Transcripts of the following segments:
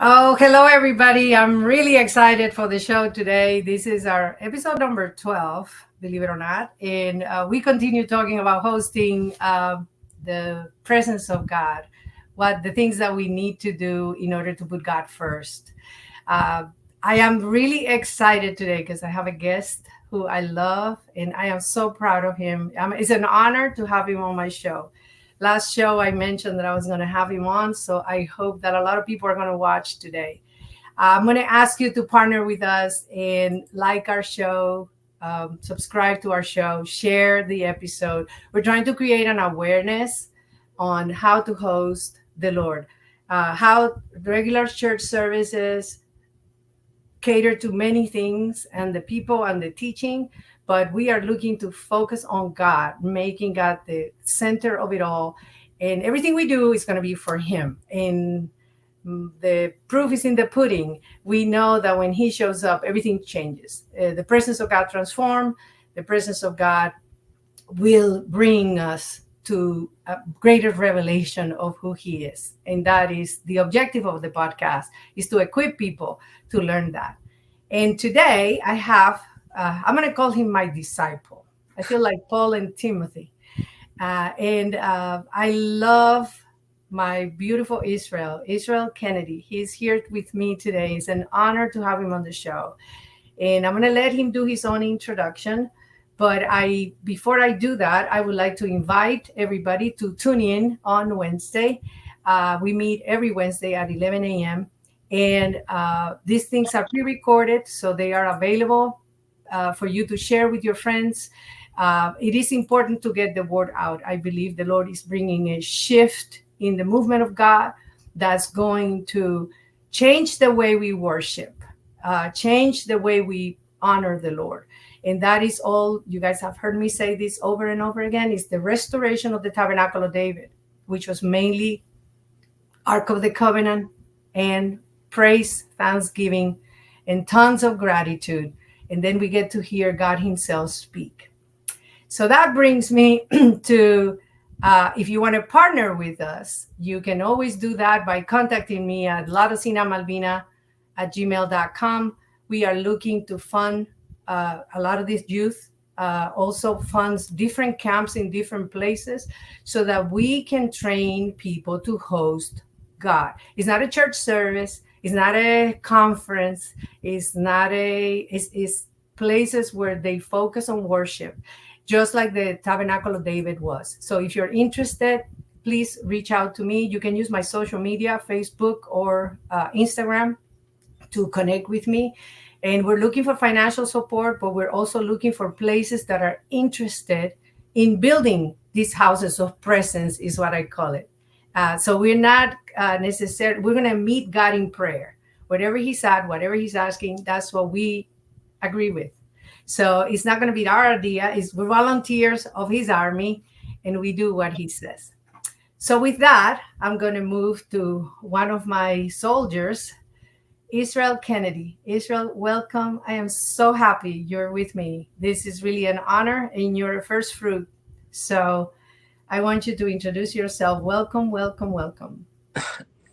Oh, hello, everybody. I'm really excited for the show today. This is our episode number 12, believe it or not. And we continue talking about hosting the presence of God, what the things that we need to do in order to put God first. Uh, I am really excited today because I have a guest who I love and I am so proud of him. It's an honor to have him on my show. Last show, I mentioned that I was going to have him on, so I hope that a lot of people are going to watch today. I'm going to ask you to partner with us and like our show, subscribe to our show, share the episode. We're trying to create an awareness on how to host the Lord, how regular church services cater to many things and the people and the teaching, but we are looking to focus on God, making God the center of it all. And everything we do is going to be for Him. And the proof is in the pudding. We know that when He shows up, everything changes. The presence of God transforms. The presence of God will bring us to a greater revelation of who He is. And that is the objective of the podcast, is to equip people to learn that. And today I have, I'm going to call him my disciple. I feel like Paul and Timothy. And I love my beautiful Israel Kennedy. He's here with me today. It's an honor to have him on the show. And I'm going to let him do his own introduction. But before I do that, I would like to invite everybody to tune in on Wednesday. We meet every Wednesday at 11 a.m. And these things are pre-recorded, so they are available for you to share with your friends. It is important to get the word out. I believe the Lord is bringing a shift in the movement of God that's going to change the way we worship, change the way we honor the Lord. And that is all, you guys have heard me say this over and over again, is the restoration of the Tabernacle of David, which was mainly Ark of the Covenant and praise, thanksgiving, and tons of gratitude. And then we get to hear God Himself speak. So that brings me to, if you want to partner with us, you can always do that by contacting me at ladocinamalvina@gmail.com. We are looking to fund a lot of these youth, also funds different camps in different places so that we can train people to host God. It's not a church service. It's not a conference. It's places where they focus on worship, just like the Tabernacle of David was. So if you're interested, please reach out to me. You can use my social media, Facebook or Instagram, to connect with me. And we're looking for financial support, but we're also looking for places that are interested in building these houses of presence, is what I call it. So we're not necessarily, we're going to meet God in prayer. Whatever He's at, whatever He's asking, that's what we agree with. So it's not going to be our idea. We're volunteers of His army, and we do what He says. So with that, I'm going to move to one of my soldiers, Israel Kennedy. Israel, welcome. I am so happy you're with me. This is really an honor, and you're a first fruit. So I want you to introduce yourself. Welcome, welcome, welcome.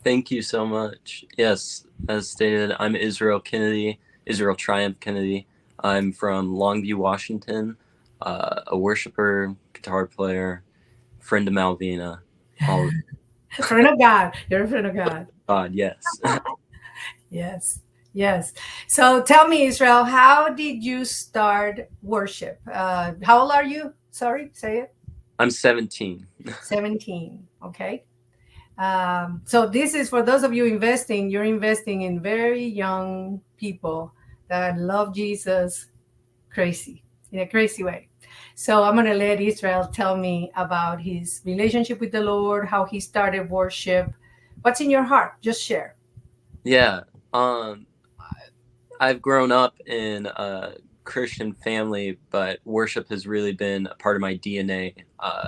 Thank you so much. Yes, as stated, I'm Israel Kennedy, Israel Triumph Kennedy. I'm from Longview, Washington, a worshiper, guitar player, friend of Malvina. Friend of God. You're a friend of God. God, yes. Yes, yes. So tell me, Israel, how did you start worship? How old are you? Sorry, say it. I'm 17. 17. Okay. So this is for those of you investing, you're investing in very young people that love Jesus crazy, in a crazy way. So I'm going to let Israel tell me about his relationship with the Lord, how he started worship. What's in your heart? Just share. Yeah. I've grown up in a Christian family, but worship has really been a part of my DNA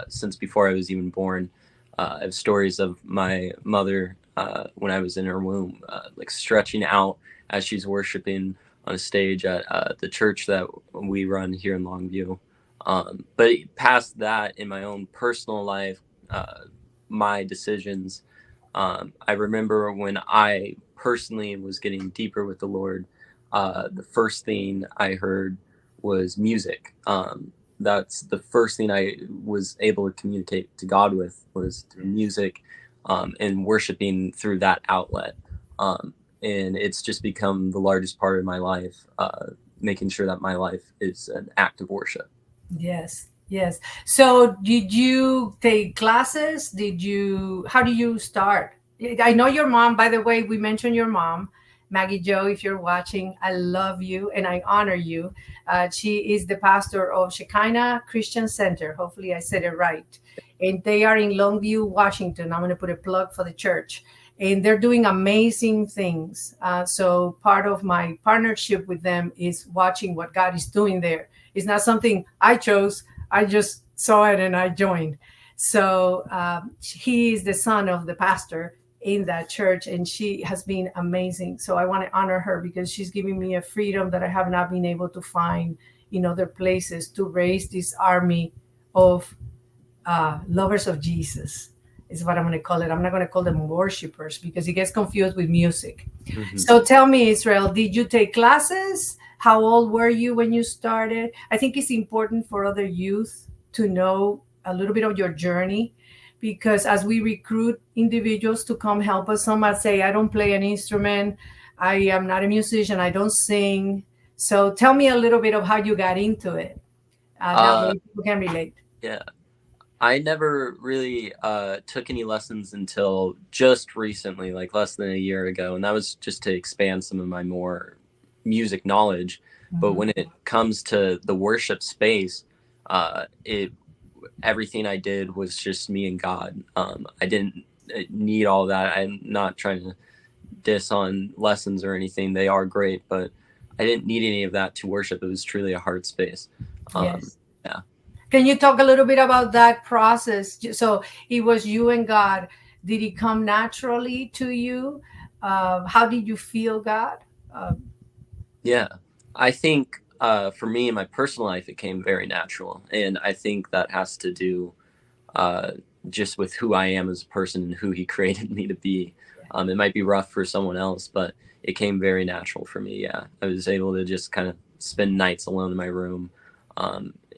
since before I was even born. I have stories of my mother when I was in her womb, like stretching out as she's worshiping on a stage at the church that we run here in Longview. But past that, in my own personal life, my decisions, I remember when I personally was getting deeper with the Lord, the first thing I heard was music. That's the first thing I was able to communicate to God with, was through music, and worshiping through that outlet. And it's just become the largest part of my life, making sure that my life is an act of worship. Yes, yes. So did you take classes? How do you start? I know your mom, by the way, we mentioned your mom, Maggie Joe, if you're watching, I love you and I honor you. She is the pastor of Shekinah Christian Center. Hopefully I said it right. And they are in Longview, Washington. I'm going to put a plug for the church. And they're doing amazing things. So part of my partnership with them is watching what God is doing there. It's not something I chose. I just saw it and I joined. So he is the son of the pastor in that church, and she has been amazing. So I want to honor her because she's giving me a freedom that I have not been able to find in other places, to raise this army of lovers of Jesus is what I'm going to call it. I'm not going to call them worshipers because it gets confused with music. Mm-hmm. So tell me, Israel, did you take classes? How old were you when you started? I think it's important for other youth to know a little bit of your journey, because as we recruit individuals to come help us, some might say, I don't play an instrument. I am not a musician. I don't sing. So tell me a little bit of how you got into it. That way people can relate. Yeah. I never really took any lessons until just recently, like less than a year ago. And that was just to expand some of my more music knowledge. Mm-hmm. But when it comes to the worship space, everything I did was just me and God. I didn't need all that. I'm not trying to diss on lessons or anything. They are great, but I didn't need any of that to worship. It was truly a heart space. Yes. Yeah. Can you talk a little bit about that process? So it was you and God. Did it come naturally to you? How did you feel God? Yeah, I think for me in my personal life, it came very natural. And I think that has to do just with who I am as a person and who he created me to be. It might be rough for someone else, but it came very natural for me. Yeah, I was able to just kind of spend nights alone in my room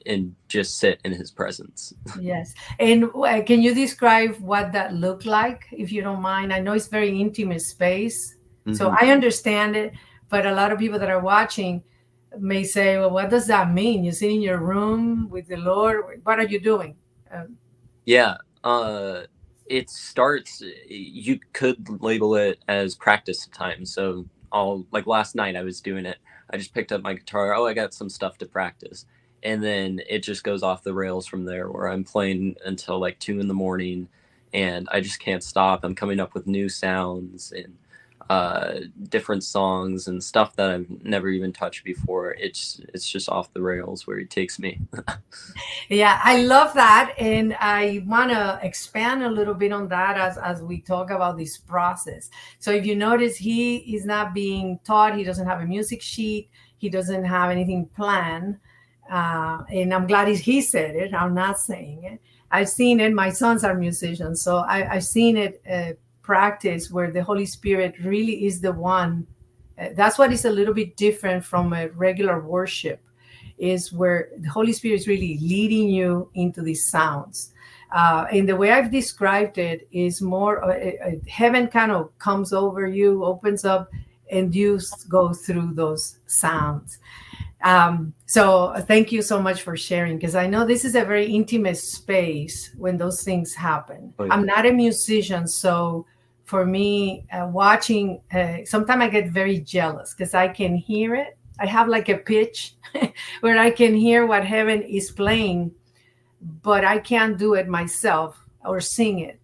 and just sit in his presence. Yes. And can you describe what that looked like, if you don't mind? I know it's very intimate space. Mm-hmm. So I understand it, but a lot of people that are watching may say, well, what does that mean? You sit in your room with the Lord. What are you doing? Yeah. It starts, you could label it as practice time. So like last night I was doing it. I just picked up my guitar. Oh, I got some stuff to practice. And then it just goes off the rails from there, where I'm playing until like 2 a.m. and I just can't stop. I'm coming up with new sounds and different songs and stuff that I've never even touched before. It's just off the rails where he takes me. Yeah, I love that. And I want to expand a little bit on that as we talk about this process. So if you notice, he is not being taught. He doesn't have a music sheet. He doesn't have anything planned. And I'm glad he said it. I'm not saying it. I've seen it. My sons are musicians. So I've seen it practice where the Holy Spirit really is the one. That's what is a little bit different from a regular worship, is where the Holy Spirit is really leading you into these sounds. And the way I've described it is more heaven kind of comes over you, opens up, and you go through those sounds. So thank you so much for sharing, because I know this is a very intimate space when those things happen. Oh, yeah. I'm not a musician, so for me, watching, sometimes I get very jealous because I can hear it. I have like a pitch where I can hear what heaven is playing, but I can't do it myself or sing it.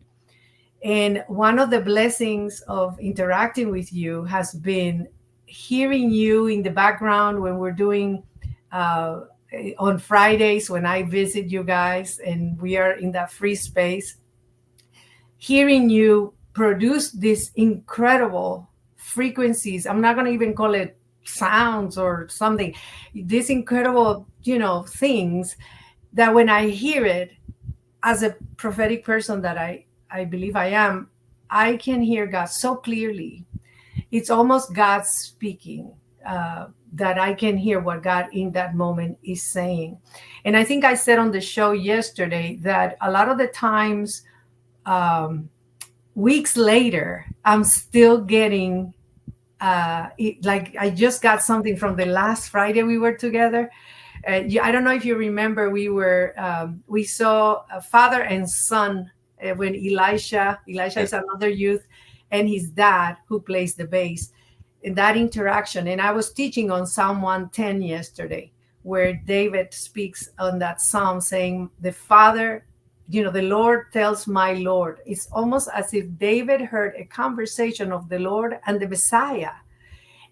And one of the blessings of interacting with you has been hearing you in the background when we're doing on Fridays when I visit you guys and we are in that free space, hearing you produce these incredible frequencies. I'm not going to even call it sounds or something, these incredible, things that when I hear it, as a prophetic person that I believe I am, I can hear God so clearly. it's almost God speaking, that I can hear what God in that moment is saying. And I think I said on the show yesterday that a lot of the times, weeks later, I'm still getting like I just got something from the last Friday we were together. I don't know if you remember, we saw a father and son, when Elisha is another youth, and his dad who plays the bass, in that interaction. And I was teaching on Psalm 110 yesterday, where David speaks on that psalm saying, the Father, the Lord tells my Lord. It's almost as if David heard a conversation of the Lord and the Messiah,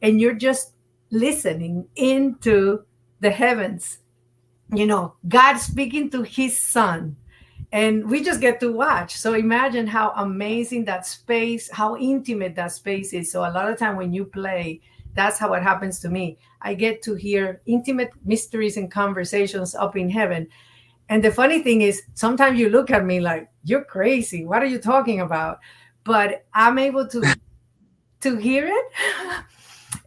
and you're just listening into the heavens, God speaking to his son, and we just get to watch. So imagine how amazing that space, how intimate that space is. So a lot of time when you play, that's how it happens to me. I get to hear intimate mysteries and conversations up in heaven. And the funny thing is, sometimes you look at me like, you're crazy. What are you talking about? But I'm able to hear it.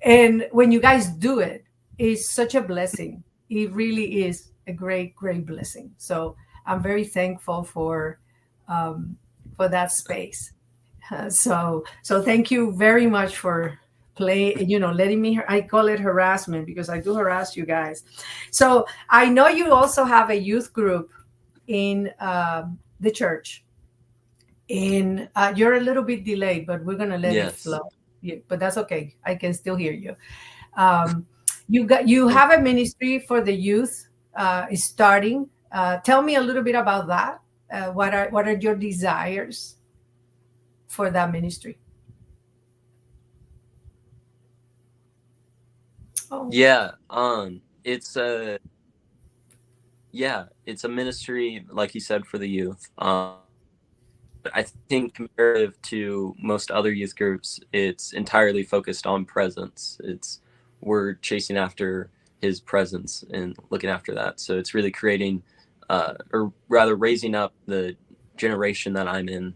And when you guys do it, it's such a blessing. It really is a great, great blessing. So I'm very thankful for that space. So thank you very much for letting me. I call it harassment because I do harass you guys. So I know you also have a youth group in the church, and you're a little bit delayed, but we're gonna let it flow. Yeah, but that's okay. I can still hear you. You have a ministry for the youth starting. Tell me a little bit about that. What are your desires for that ministry? Oh. Yeah, it's a ministry, like you said, for the youth. I think comparative to most other youth groups, it's entirely focused on presence. We're chasing after his presence and looking after that. So it's really creating, or rather raising up the generation that I'm in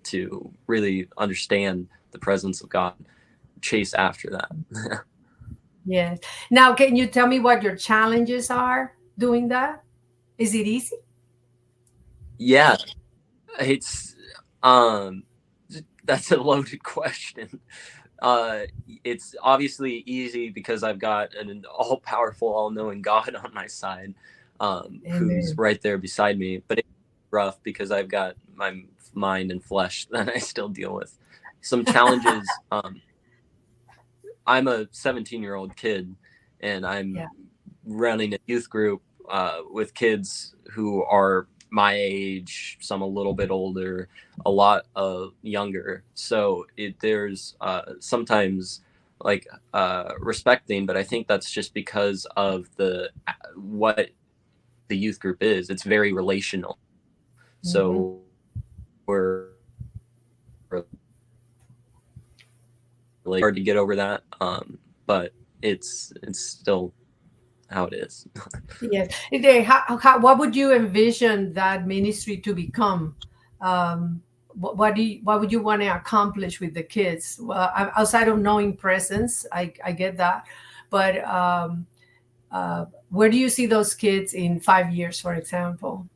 to really understand the presence of God, chase after that. Yes. Now, can you tell me what your challenges are doing that? Is it easy? Yeah, it's that's a loaded question. It's obviously easy because I've got an all-powerful, all-knowing God on my side, who's right there beside me. But it's rough because I've got my mind and flesh that I still deal with. Some challenges. I'm a 17-year-old kid, and I'm running a youth group with kids who are my age, some a little bit older, a lot of younger. So there's sometimes like respecting, but I think that's just because of what the youth group is. It's very relational. Mm-hmm. So we're really hard to get over that, but it's still how it is. Yes. What would you envision that ministry to become? What would you want to accomplish with the kids? Well, outside of knowing presence, I get that, but where do you see those kids in 5 years, for example?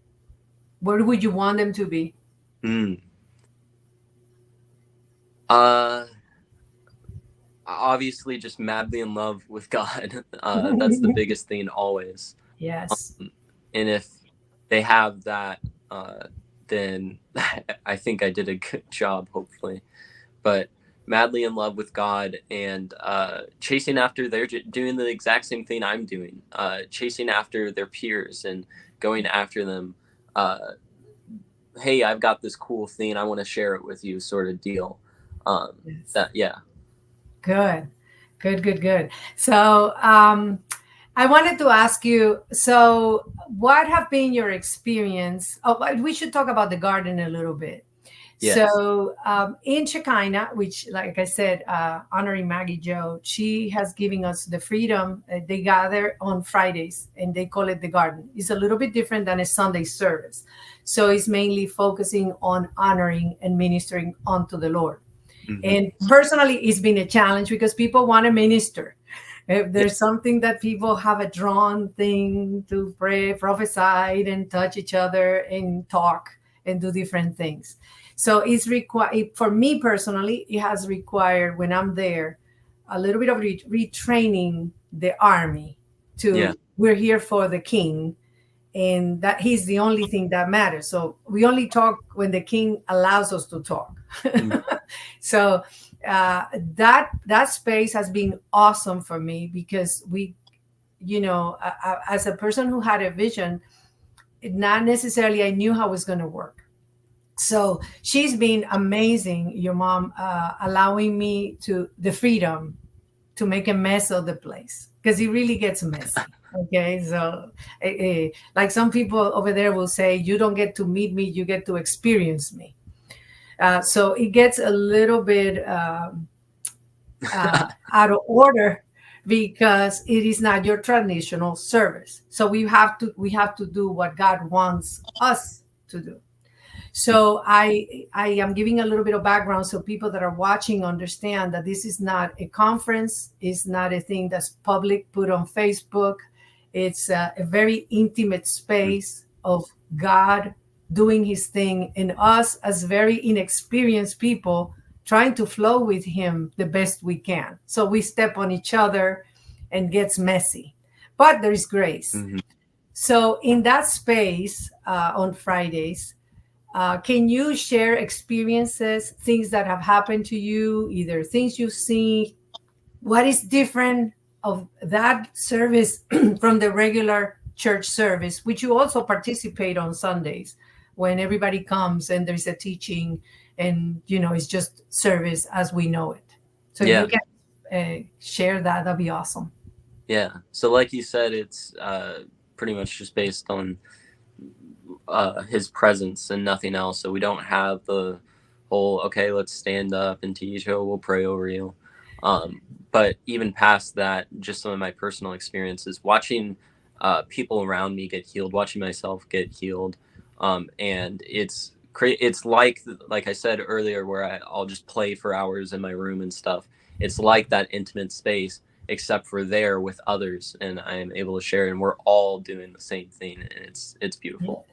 Where would you want them to be? Obviously just madly in love with God. That's the biggest thing always. Yes. And if they have that, then I think I did a good job, hopefully. But madly in love with God and chasing after, they're doing the exact same thing I'm doing, chasing after their peers and going after them. Hey, I've got this cool thing, I want to share it with you, sort of deal. Yes. Good. So I wanted to ask you, so what have been your experience? We should talk about the garden a little bit. Yes. So in Shekinah, which, like I said, honoring Maggie Joe, she has given us the freedom. They gather on Fridays and they call it the garden. It's a little bit different than a Sunday service. So it's mainly focusing on honoring and ministering unto the Lord. And personally, it's been a challenge because people want to minister. If there's something that people have a drawn thing to pray, prophesy, and touch each other and talk and do different things. So it's required for me personally. It has required when I'm there a little bit of retraining the army to we're here for the king, and that he's the only thing that matters. So we only talk when the king allows us to talk. So that space has been awesome for me because we, as a person who had a vision, not necessarily I knew how it was going to work. So she's been amazing, your mom, allowing me the freedom to make a mess of the place because it really gets messy. Okay, so like some people over there will say, you don't get to meet me, you get to experience me. So it gets a little bit out of order because it is not your traditional service. So we have to do what God wants us to do. So I am giving a little bit of background so people that are watching understand that this is not a conference. It's not a thing that's public, put on Facebook. It's a very intimate space of God doing his thing and us as very inexperienced people trying to flow with him the best we can. So we step on each other and gets messy, but there is grace. So in that space on Fridays, can you share experiences, things that have happened to you, either things you've seen? What is different of that service from the regular church service, which you also participate on Sundays when everybody comes and there's a teaching and, it's just service as we know it. So if you can share that, that'd be awesome. Yeah. So like you said, it's pretty much just based on his presence and nothing else. So we don't have the whole, okay, let's stand up and teach, we'll pray over you. But even past that, just some of my personal experiences, watching people around me get healed, watching myself get healed. And it's like I said earlier, where I'll just play for hours in my room and stuff. It's like that intimate space, except for there with others, and I am able to share, and we're all doing the same thing, and it's beautiful.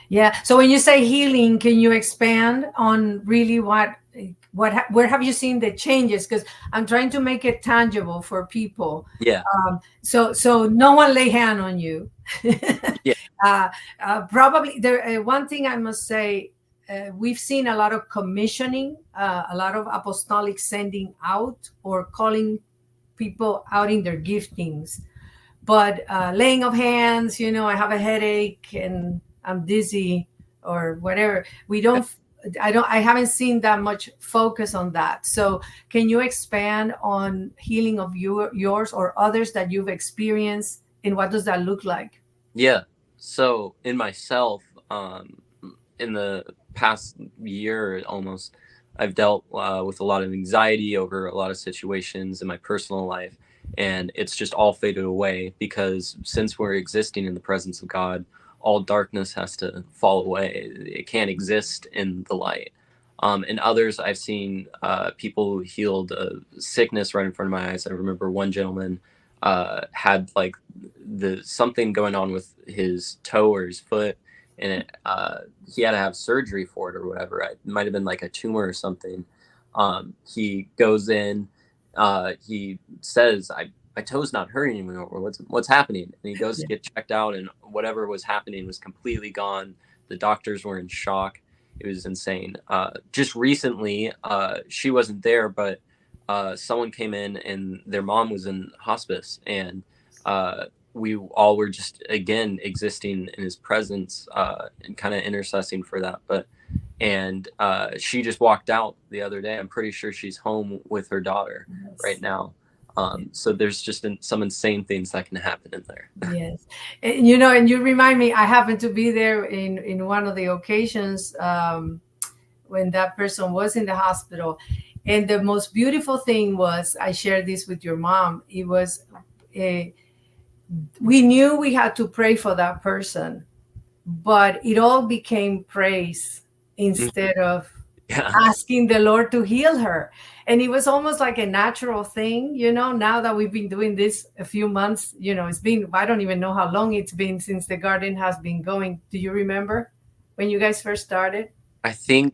Yeah. So when you say healing, can you expand on really where have you seen the changes? Because I'm trying to make it tangible for people. Yeah. So no one lay hand on you. Yeah. Probably there. One thing I must say, we've seen a lot of commissioning, a lot of apostolic sending out or calling people out in their giftings, but laying of hands. I have a headache and I'm dizzy or whatever. I haven't seen that much focus on that. So can you expand on healing of yours or others that you've experienced, and what does that look like? Yeah. So in myself, in the past year almost, I've dealt with a lot of anxiety over a lot of situations in my personal life, and it's just all faded away because since we're existing in the presence of God, all darkness has to fall away. It can't exist in the light. And others, I've seen people healed sickness right in front of my eyes. I remember one gentleman had like something going on with his toe or his foot, and he had to have surgery for it or whatever. It might have been like a tumor or something. He goes in, he says, my toe's not hurting anymore. What's happening? And he goes to get checked out, and whatever was happening was completely gone. The doctors were in shock. It was insane. Just recently, she wasn't there, but someone came in and their mom was in hospice, and we all were just again existing in his presence and kind of intercessing for that. And she just walked out the other day. I'm pretty sure she's home with her daughter right now. So there's just some insane things that can happen in there. Yes. And you remind me, I happened to be there in one of the occasions when that person was in the hospital. And the most beautiful thing was, I shared this with your mom. It was, we knew we had to pray for that person, but it all became praise instead of Yeah. asking the Lord to heal her. And it was almost like a natural thing, now that we've been doing this a few months, it's been, I don't even know how long it's been since the garden has been going. Do you remember when you guys first started? I think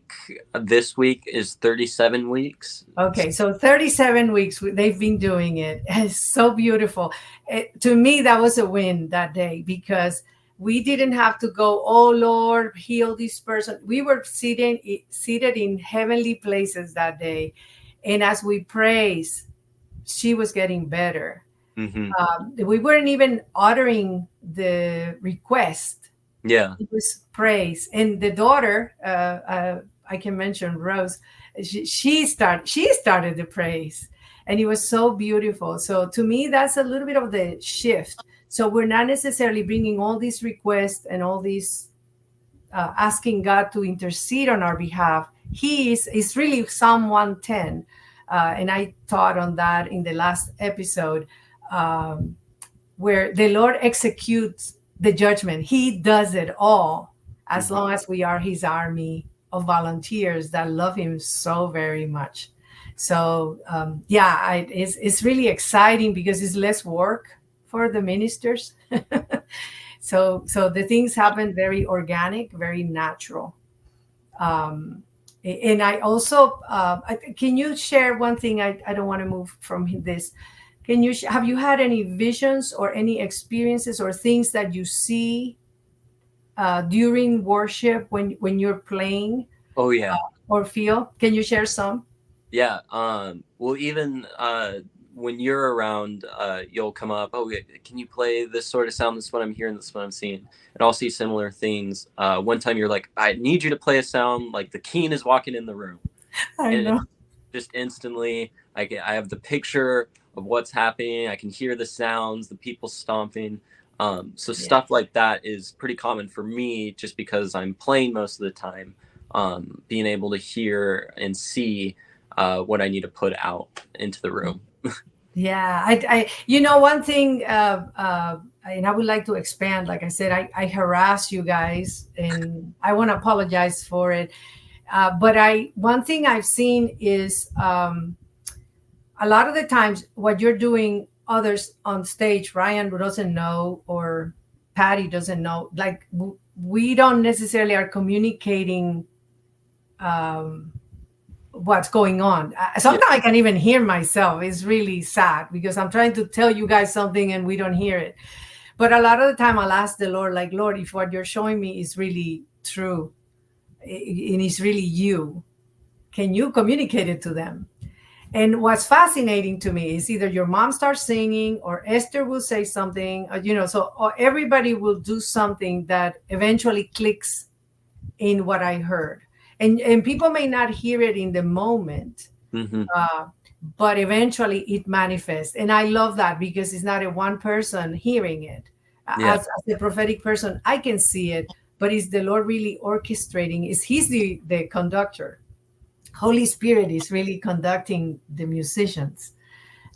this week is 37 weeks. Okay, so 37 weeks they've been doing it. It's so beautiful. To me, that was a win that day because we didn't have to go, oh Lord, heal this person. We were seated in heavenly places that day. And as we praise, she was getting better. Mm-hmm. We weren't even uttering the request. Yeah. It was praise. And the daughter, I can mention Rose, she started the praise, and it was so beautiful. So to me, that's a little bit of the shift. So we're not necessarily bringing all these requests and all these asking God to intercede on our behalf. He is really Psalm 110, and I taught on that in the last episode, where the Lord executes the judgment. He does it all as long as we are his army of volunteers that love him so very much. So it's really exciting because it's less work for the ministers. so the things happen very organic, very natural. And I also can you share one thing? I don't want to move from this. Can you have you had any visions or any experiences or things that you see during worship when you're playing? Oh yeah. Or feel? Can you share some? Yeah. Well, even when you're around, you'll come up. Oh, can you play this sort of sound? This is what I'm hearing. This is what I'm seeing. And I'll see similar things. One time you're like, I need you to play a sound like the Keen is walking in the room. I know. Just instantly, I have the picture of what's happening. I can hear the sounds, the people stomping. Stuff like that is pretty common for me, just because I'm playing most of the time. Being able to hear and see what I need to put out into the room. Yeah, I one thing, and I would like to expand. Like I said, I harass you guys, and I want to apologize for it. But one thing I've seen is a lot of the times what you're doing, others on stage, Ryan doesn't know, or Patty doesn't know. Like we don't necessarily are communicating what's going on. Sometimes I can't even hear myself. It's really sad because I'm trying to tell you guys something and we don't hear it. But a lot of the time I'll ask the Lord, like, Lord, if what you're showing me is really true and it's really you, can you communicate it to them? And what's fascinating to me is either your mom starts singing or Esther will say something, so everybody will do something that eventually clicks in what I heard. And people may not hear it in the moment, but eventually it manifests. And I love that because it's not a one person hearing it. As a prophetic person, I can see it, but is the Lord really orchestrating? He's the conductor. Holy Spirit is really conducting the musicians,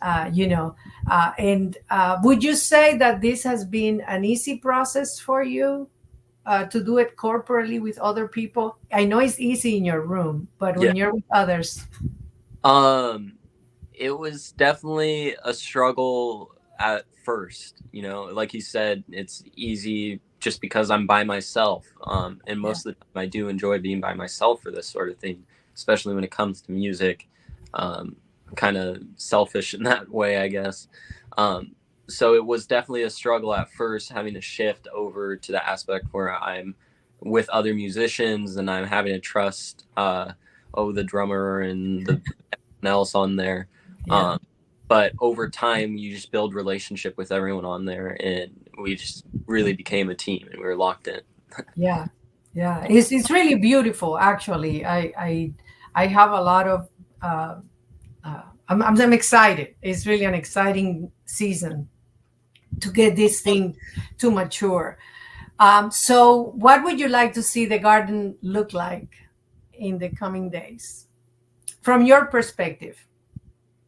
and would you say that this has been an easy process for you to do it corporately with other people? I know it's easy in your room, but when you're with others. It was definitely a struggle at first, like you said, it's easy just because I'm by myself. And most of the time I do enjoy being by myself for this sort of thing, especially when it comes to music. Kind of selfish in that way, I guess. So it was definitely a struggle at first, having to shift over to the aspect where I'm with other musicians and I'm having to trust the drummer and the else on there. But over time you just build relationship with everyone on there, and we just really became a team and we were locked in. Yeah it's really beautiful. Actually, I have a lot of I'm excited. It's really an exciting season to get this thing to mature. So what would you like to see the garden look like in the coming days from your perspective?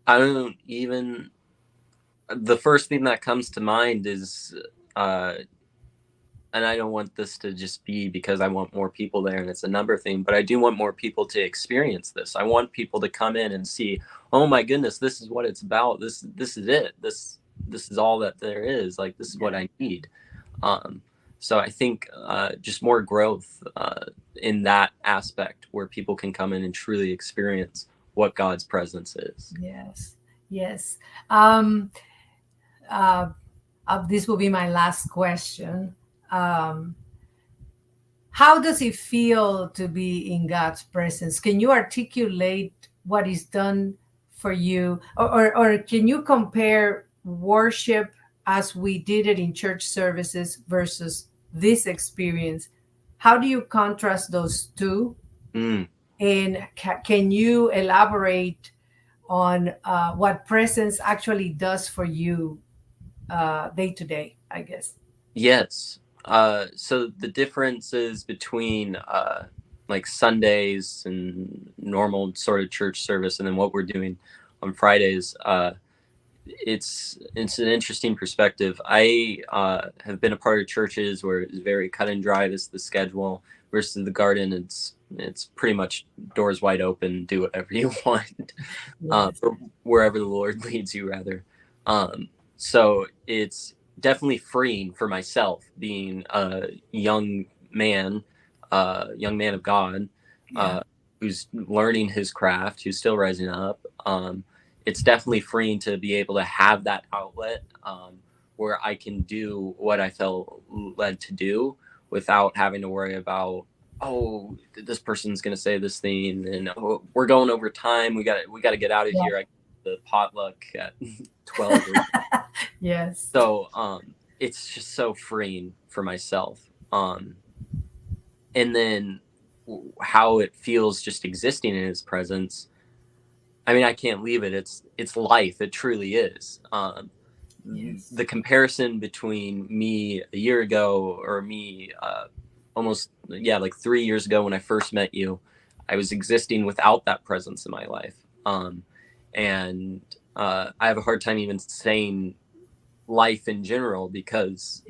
I don't even, the first thing that comes to mind is and I don't want this to just be because I want more people there and it's a number thing, but I do want more people to experience this. I want people to come in and see, oh my goodness, this is what it's about. This is it. This is all that there is. Like, this is what I need. So I think just more growth in that aspect where people can come in and truly experience what God's presence is. Yes, yes. This will be my last question. How does it feel to be in God's presence? Can you articulate what is done for you? Or can you compare worship as we did it in church services versus this experience? How do you contrast those two? And can you elaborate on what presence actually does for you day to day, I guess? Yes. So the differences between like Sundays and normal sort of church service and then what we're doing on Fridays, it's an interesting perspective. I have been a part of churches where it's very cut and dry. This is the schedule, versus the garden. It's pretty much doors wide open, do whatever you want, Yes. or wherever the Lord leads you, rather. So it's definitely freeing for myself, being a young man of God, who's learning his craft, who's still rising up. It's definitely freeing to be able to have that outlet where I can do what I felt led to do without having to worry about, oh, this person's going to say this thing, and oh, we're going over time. We got to get out of here. I the potluck at 12. Yes. So it's just so freeing for myself. And then how it feels just existing in his presence. I mean, I can't leave it. It's life. It truly is. Yes. The comparison between me a year ago or me almost, like 3 years ago when I first met you, I was existing without that presence in my life. And I have a hard time even saying life in general, because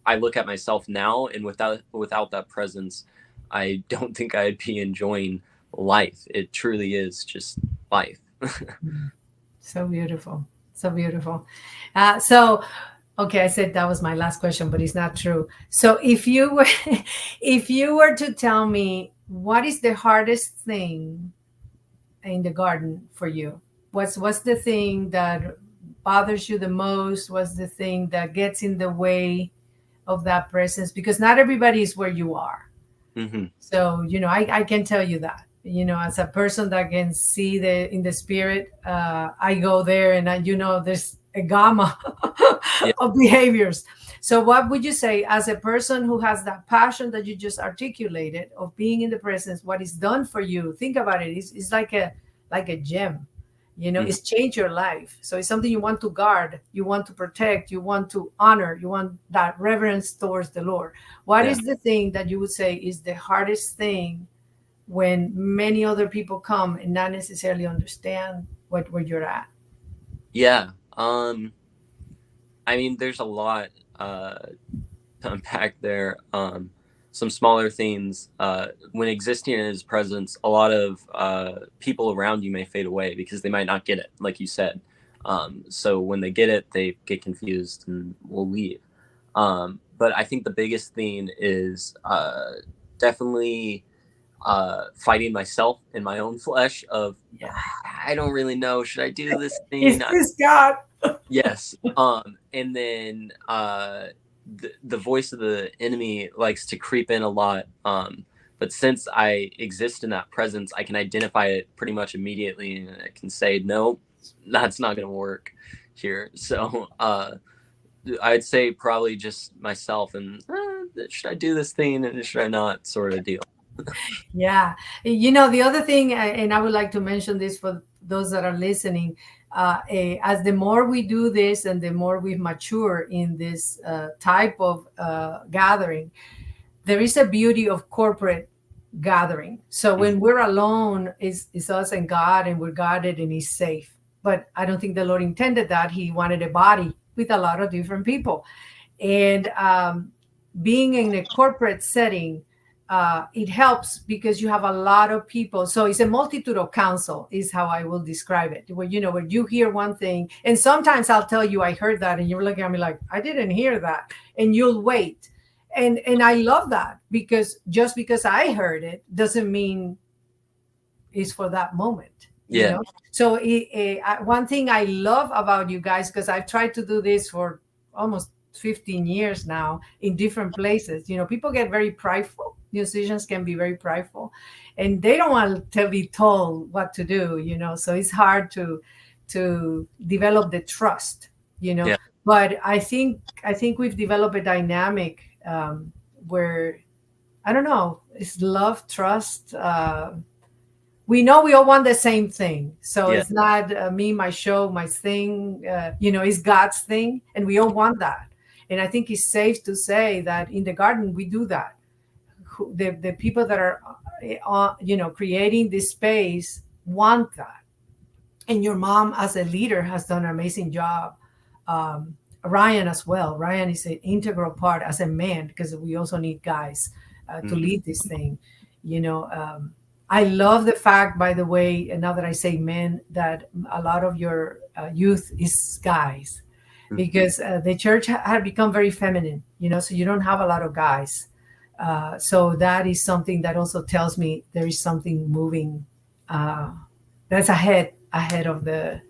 I look at myself now, and without that presence, I don't think I'd be enjoying life. It truly is just life. So beautiful. So beautiful. Okay, I said that was my last question, but it's not true. So if you were to tell me what is the hardest thing in the garden for you, what's the thing that bothers you the most? What's the thing that gets in the way of that presence? Because not everybody is where you are. Mm-hmm. So, I can tell you that, as a person that can see in the spirit, I go there and there's a gamma of behaviors. So what would you say, as a person who has that passion that you just articulated of being in the presence, what is done for you? Think about it. It's like a gem, it's changed your life. So it's something you want to guard, you want to protect, you want to honor, you want that reverence towards the Lord. What is the thing that you would say is the hardest thing when many other people come and not necessarily understand where you're at? Yeah. I mean, there's a lot to unpack there. Some smaller things. When existing in his presence, a lot of people around you may fade away because they might not get it, like you said. So when they get it, they get confused and will leave. But I think the biggest thing is definitely fighting myself in my own flesh of, I don't really know, should I do this thing? Is this God? Yes. And then the voice of the enemy likes to creep in a lot. But since I exist in that presence, I can identify it pretty much immediately, and I can say, no, that's not going to work here. So I'd say probably just myself and should I do this thing and should I not, sort of deal. Yeah. The other thing, and I would like to mention this for those that are listening, as the more we do this and the more we mature in this type of gathering, there is a beauty of corporate gathering. So when we're alone, it's us and God, and we're guarded and He's safe. But I don't think the Lord intended that. He wanted a body with a lot of different people. And being in a corporate setting, it helps because you have a lot of people. So it's a multitude of counsel is how I will describe it. Where, where you hear one thing, and sometimes I'll tell you, I heard that, and you're looking at me like, I didn't hear that. And you'll wait. And I love that, because just because I heard it doesn't mean it's for that moment. Yeah. So one thing I love about you guys, because I've tried to do this for almost 15 years now in different places. People get very prideful. Musicians can be very prideful, and they don't want to be told what to do. So it's hard to develop the trust. Yeah. But I think we've developed a dynamic where, I don't know, it's love, trust. We know we all want the same thing. So it's not me, my show, my thing, it's God's thing. And we all want that. And I think it's safe to say that in the garden, we do that. The people that are, creating this space want that. And your mom as a leader has done an amazing job. Ryan as well. Ryan is an integral part as a man, because we also need guys to lead this thing. I love the fact, by the way, and now that I say men, that a lot of your youth is guys, because the church had become very feminine, so you don't have a lot of guys. So that is something that also tells me there is something moving that's ahead of the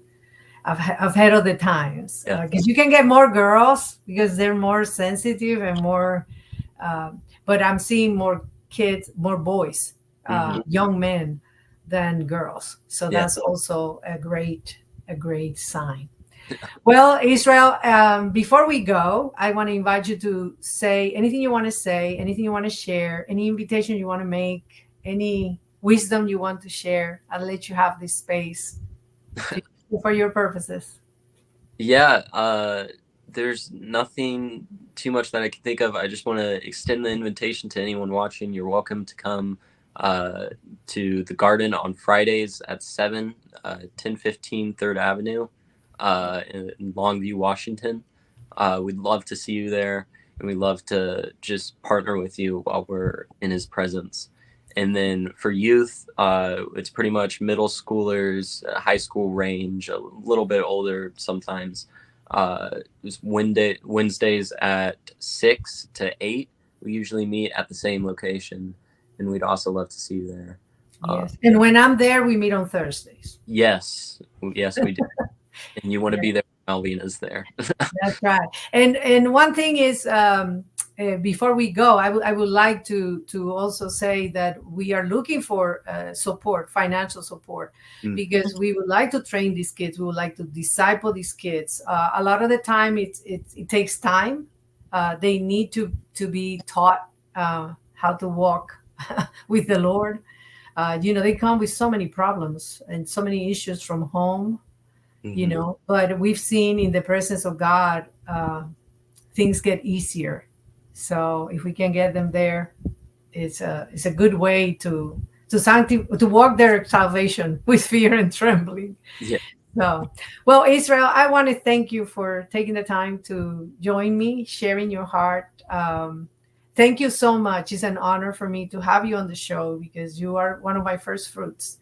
times, because you can get more girls because they're more sensitive and more, but I'm seeing more kids, more boys, young men than girls. So that's also a great sign. Well, Israel, before we go, I want to invite you to say anything you want to say, anything you want to share, any invitation you want to make, any wisdom you want to share. I'll let you have this space for your purposes. Yeah, there's nothing too much that I can think of. I just want to extend the invitation to anyone watching. You're welcome to come to the garden on Fridays at 7, 1015 3rd Avenue in Longview, Washington. We'd love to see you there, and we'd love to just partner with you while we're in his presence. And then for youth, it's pretty much middle schoolers, high school range, a little bit older sometimes. It's Wednesdays at 6 to 8. We usually meet at the same location, and we'd also love to see you there. Yes. And when I'm there, we meet on Thursdays. Yes, we do. And you want to be there when Malvina's there. That's right. And one thing is, before we go, I would like to also say that we are looking for support, financial support, because we would like to train these kids. We would like to disciple these kids. A lot of the time, it takes time. They need to be taught how to walk with the Lord. They come with so many problems and so many issues from home. But we've seen in the presence of God, things get easier. So if we can get them there, it's a good way to walk their salvation with fear and trembling. Yeah. So, well, Israel, I want to thank you for taking the time to join me, sharing your heart. Thank you so much. It's an honor for me to have you on the show, because you are one of my first fruits.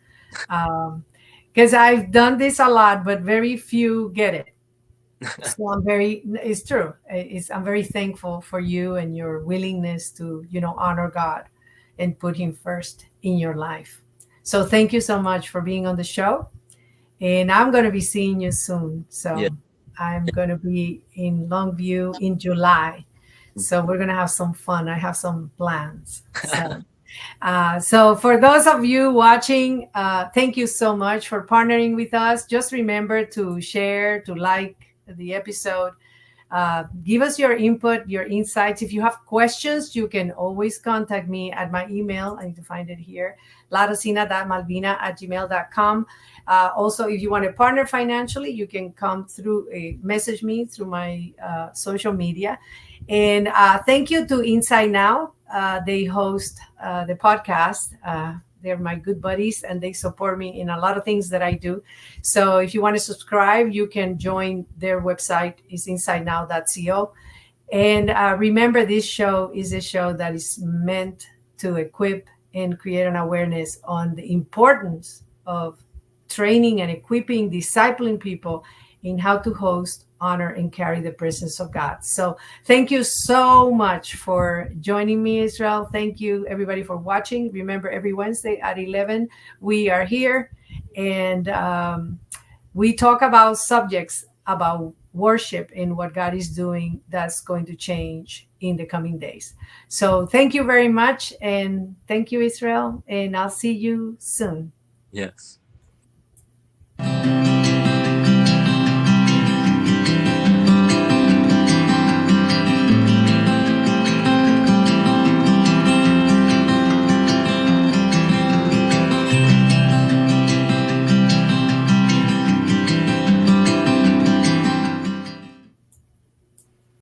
Because I've done this a lot, but very few get it. So it's true. I'm very thankful for you and your willingness to, honor God and put him first in your life. So thank you so much for being on the show. And I'm going to be seeing you soon. So I'm going to be in Longview in July. So we're going to have some fun. I have some plans. So for those of you watching, thank you so much for partnering with us. Just remember to share, to like the episode. Give us your input, your insights. If you have questions, you can always contact me at my email. I need to find it here, larosina.malvina@gmail.com. Also, if you want to partner financially, you can come through, message me through my social media. And thank you to Inside Now. They host the podcast. They're my good buddies, and they support me in a lot of things that I do. So if you want to subscribe, you can join their website. It's insidenow.co. And remember, this show is a show that is meant to equip and create an awareness on the importance of training and equipping, discipling people in how to host, honor, and carry the presence of God. So thank you so much for joining me, Israel. Thank you, everybody, for watching. Remember, every Wednesday at 11, we are here, and we talk about subjects about worship and what God is doing that's going to change in the coming days. So thank you very much. And thank you, Israel. And I'll see you soon. Yes.